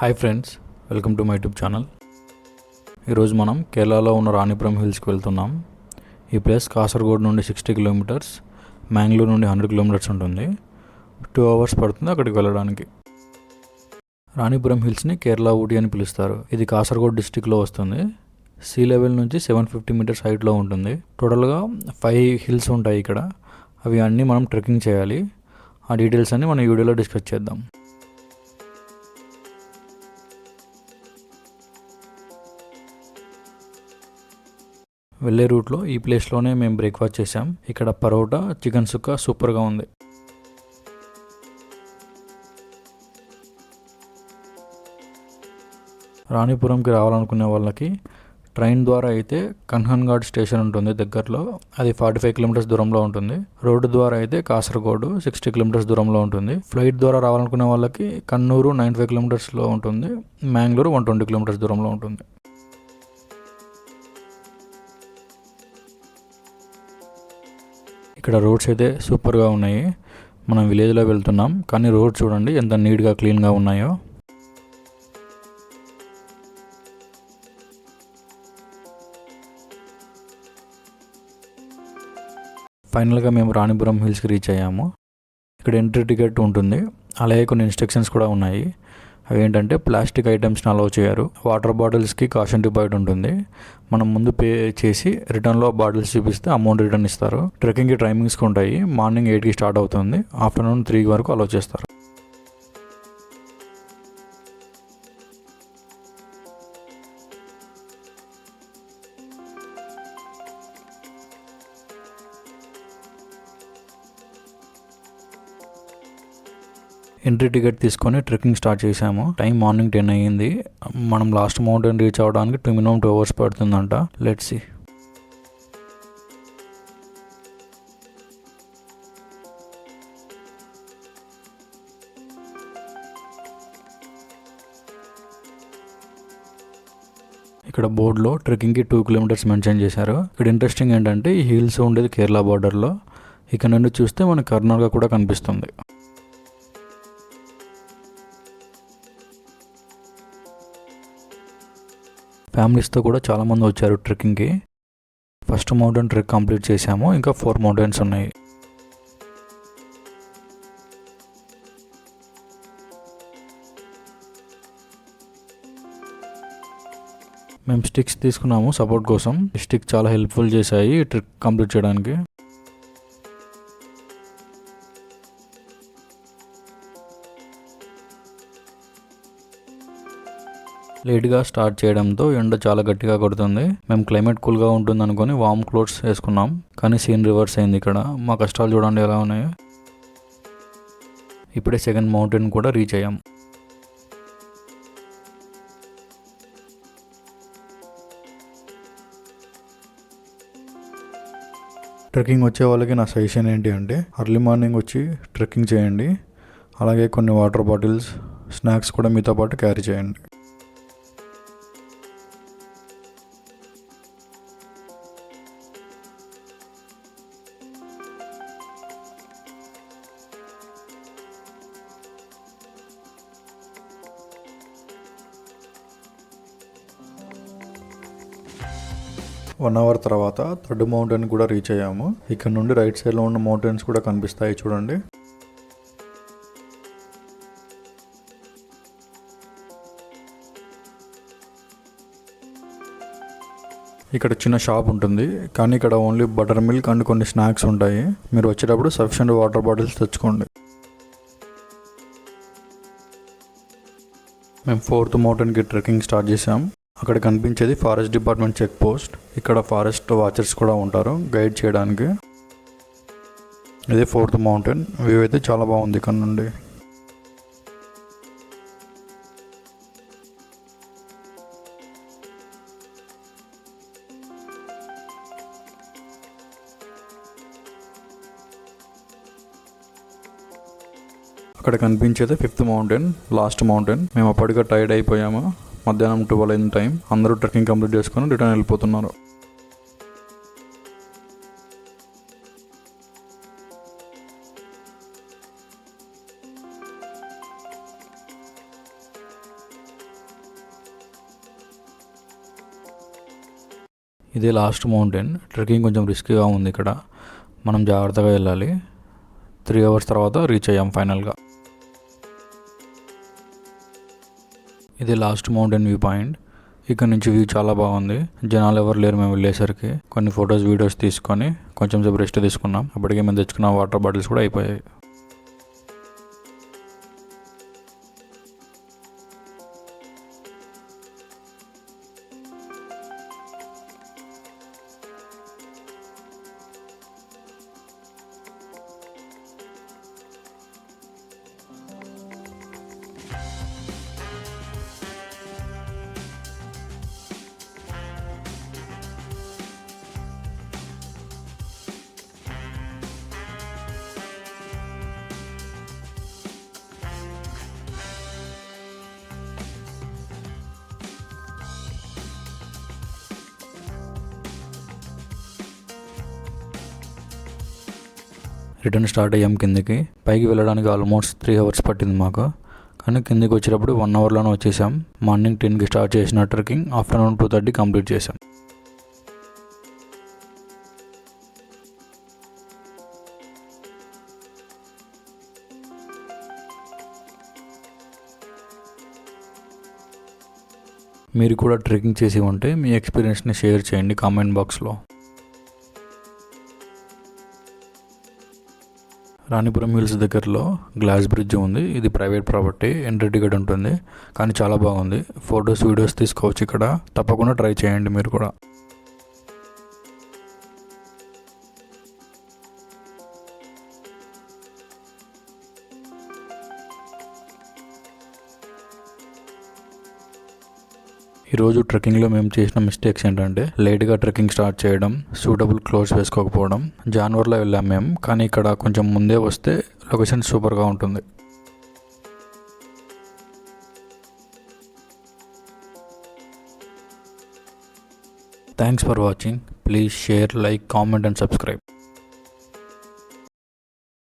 Hi friends, welcome to my YouTube channel. ఈరోజు మనం కేరళలో ఉన్న రాణిపురం హిల్స్కి వెళ్తున్నాం. ఈ ప్లేస్ కాసర్గోడ్ నుండి 60 కిలోమీటర్స్, మ్యాంగ్లూర్ నుండి 100 కిలోమీటర్స్ ఉంటుంది. 2 అవర్స్ పడుతుంది అక్కడికి వెళ్ళడానికి. రాణిపురం హిల్స్ని కేరళ ఊటీ అని పిలుస్తారు. ఇది కాసర్గోడ్ డిస్టిక్లో వస్తుంది. సీ లెవెల్ నుంచి 750 మీటర్స్ హైట్లో ఉంటుంది. టోటల్గా 5 హిల్స్ ఉంటాయి ఇక్కడ. అవి అన్నీ మనం ట్రెక్కింగ్ చేయాలి. ఆ డీటెయిల్స్ అన్నీ మనం ఈ వీడియోలో డిస్కస్ చేద్దాం. వెళ్ళే రూట్లో ఈ ప్లేస్లోనే మేము బ్రేక్ఫాస్ట్ చేసాం. ఇక్కడ పరోటా, చికెన్ సుక్క సూపర్గా ఉంది. రాణిపురంకి రావాలనుకునే వాళ్ళకి ట్రైన్ ద్వారా అయితే కన్హన్ఘాట్ స్టేషన్ ఉంటుంది దగ్గరలో. అది 45 కిలోమీటర్స్ దూరంలో ఉంటుంది. రోడ్డు ద్వారా అయితే కాసర్గోడ్ 60 కిలోమీటర్స్ దూరంలో ఉంటుంది. ఫ్లైట్ ద్వారా రావాలనుకునే వాళ్ళకి కన్నూరు 95 కిలోమీటర్స్లో ఉంటుంది. మ్యాంగ్లూరు 120 కిలోమీటర్స్ దూరంలో ఉంటుంది. ఇక్కడ రోడ్స్ అయితే సూపర్గా ఉన్నాయి. మనం విలేజ్లో వెళ్తున్నాం, కానీ రోడ్ చూడండి ఎంత నీట్గా క్లీన్గా ఉన్నాయో. ఫైనల్గా మేము రాణిపురం హిల్స్కి రీచ్ అయ్యాము. ఇక్కడ ఎంట్రీ టికెట్ ఉంటుంది, అలాగే కొన్ని ఇన్స్ట్రక్షన్స్ కూడా ఉన్నాయి. అవి ఏంటంటే ప్లాస్టిక్ ఐటమ్స్ని అలౌ చేయరు. వాటర్ బాటిల్స్కి కాషన్ డిపాజిట్ ఉంటుంది. మనం ముందు పే చేసి రిటర్న్లో బాటిల్స్ చూపిస్తే అమౌంట్ రిటర్న్ ఇస్తారు. ట్రెక్కింగ్కి టైమింగ్స్కి ఉంటాయి. మార్నింగ్ 8కి స్టార్ట్ అవుతుంది, ఆఫ్టర్నూన్ 3 వరకు అలౌ చేస్తారు. ఎంట్రీ టికెట్ తీసుకొని ట్రెక్కింగ్ స్టార్ట్ చేసాము. టైం మార్నింగ్ 10 అయ్యింది. మనం లాస్ట్ మౌంటైన్ రీచ్ అవ్వడానికి మినిమం 2 అవర్స్ పడుతుందంట. Let's see. ఇక్కడ బోర్డులో ట్రెక్కింగ్కి 2 కిలోమీటర్స్ మెన్షన్ చేశారు. ఇక్కడ ఇంట్రెస్టింగ్ ఏంటంటే ఈ హిల్స్ ఉండేది కేరళ బార్డర్లో. ఇక్కడ నుండి చూస్తే మనకి కర్ణాటక కూడా కనిపిస్తుంది. ఫ్యామిలీస్తో కూడా చాలామంది వచ్చారు ట్రెక్కింగ్కి. ఫస్ట్ మౌంటైన్ ట్రెక్ కంప్లీట్ చేసాము. ఇంకా 4 మౌంటైన్స్ ఉన్నాయి. మేము స్టిక్స్ తీసుకున్నాము సపోర్ట్ కోసం. ఈ స్టిక్ చాలా హెల్ప్ఫుల్ చేశాయి ఈ ట్రెక్ కంప్లీట్ చేయడానికి. లేట్గా స్టార్ట్ చేయడంతో ఎండ చాలా గట్టిగా కొడుతుంది. మేము క్లైమేట్ కూల్గా ఉంటుంది అనుకుని వామ్ క్లోత్స్ వేసుకున్నాం, కానీ సీన్ రివర్స్ అయింది. ఇక్కడ మా కష్టాలు చూడండి ఎలా ఉన్నాయో. ఇప్పుడే సెకండ్ మౌంటైన్ కూడా రీచ్ అయ్యాం. ట్రెక్కింగ్ వచ్చే వాళ్ళకి నా సజెషన్ ఏంటి అంటే అర్లీ మార్నింగ్ వచ్చి ట్రెక్కింగ్ చేయండి. అలాగే కొన్ని వాటర్ బాటిల్స్, స్నాక్స్ కూడా మీతో పాటు క్యారీ చేయండి. వన్ అవర్ తర్వాత థర్డ్ మౌంటైన్ కూడా రీచ్ అయ్యాము. ఇక్కడ నుండి రైట్ సైడ్లో ఉన్న మౌంటైన్స్ కూడా కనిపిస్తాయి చూడండి. ఇక్కడ చిన్న షాప్ ఉంటుంది, కానీ ఇక్కడ ఓన్లీ బటర్ మిల్క్ అండ్ కొన్ని స్నాక్స్ ఉంటాయి. మీరు వచ్చేటప్పుడు సఫిషియెంట్ వాటర్ బాటిల్స్ తెచ్చుకోండి. మేము 4th మౌంటైన్కి ట్రెక్కింగ్ స్టార్ట్ చేసాం. అక్కడ కనిపించేది ఫారెస్ట్ డిపార్ట్మెంట్ చెక్ పోస్ట్. ఇక్కడ ఫారెస్ట్ వాచర్స్ కూడా ఉంటారు గైడ్ చేయడానికి. ఇది 4th మౌంటైన్. వ్యూ అయితే చాలా బాగుంది ఇక్కడ నుండి. అక్కడ కనిపించేది 5th మౌంటైన్, లాస్ట్ మౌంటైన్. మేము అప్పటిగా టైర్డ్ అయిపోయాము. మధ్యాహ్నం 12 అయిన టైం. అందరూ ట్రెక్కింగ్ కంప్లీట్ చేసుకొని రిటర్న్ వెళ్ళిపోతున్నారు. ఇదే లాస్ట్ మౌంటైన్. ట్రెక్కింగ్ కొంచెం రిస్కీగా ఉంది ఇక్కడ, మనం జాగ్రత్తగా వెళ్ళాలి. 3 hours తర్వాత రీచ్ అయ్యాం ఫైనల్గా. ఇది లాస్ట్ మౌంటైన్ వ్యూ పాయింట్. ఇక్కడ నుంచి వ్యూ చాలా బాగుంది. జనాలు ఎవరు లేరు మేము వెళ్ళేసరికి. కొన్ని ఫొటోస్ వీడియోస్ తీసుకొని కొంచెం సేపు రెస్ట్ తీసుకున్నాం. అప్పటికే మేము తెచ్చుకున్న వాటర్ బాటిల్స్ కూడా అయిపోయాయి. రిటర్న్ స్టార్ట్ అయ్యాం కిందకి. పైకి వెళ్ళడానికి ఆల్మోస్ట్ 3 hours పట్టింది మాకు, కానీ కిందకి వచ్చేటప్పుడు 1 hourలోనే వచ్చేసాం. మార్నింగ్ 10కి స్టార్ట్ చేసిన ట్రెక్కింగ్ ఆఫ్టర్నూన్ 2:30 కంప్లీట్ చేసాం. మీరు కూడా ట్రెక్కింగ్ చేసి ఉంటే మీ ఎక్స్పీరియన్స్ని షేర్ చేయండి కామెంట్ బాక్స్లో. రాణిపురం హిల్స్ దగ్గరలో గ్లాస్ బ్రిడ్జ్ ఉంది. ఇది ప్రైవేట్ ప్రాపర్టీ, ఎంట్రీ టికెట్ ఉంటుంది, కానీ చాలా బాగుంది. ఫొటోస్ వీడియోస్ తీసుకోవచ్చు ఇక్కడ. తప్పకుండా ట్రై చేయండి మీరు కూడా. ఈరోజు ట్రెక్కింగ్లో మేము చేసిన మిస్టేక్స్ ఏంటంటే లేట్గా ట్రెక్కింగ్ స్టార్ట్ చేయడం, సూటబుల్ క్లోత్స్ వేసుకోకపోవడం. జాన్వర్లో వెళ్ళాం మేము, కానీ ఇక్కడ కొంచెం ముందే వస్తే లొకేషన్ సూపర్గా ఉంటుంది. Thanks for watching. Please share, like, comment and subscribe.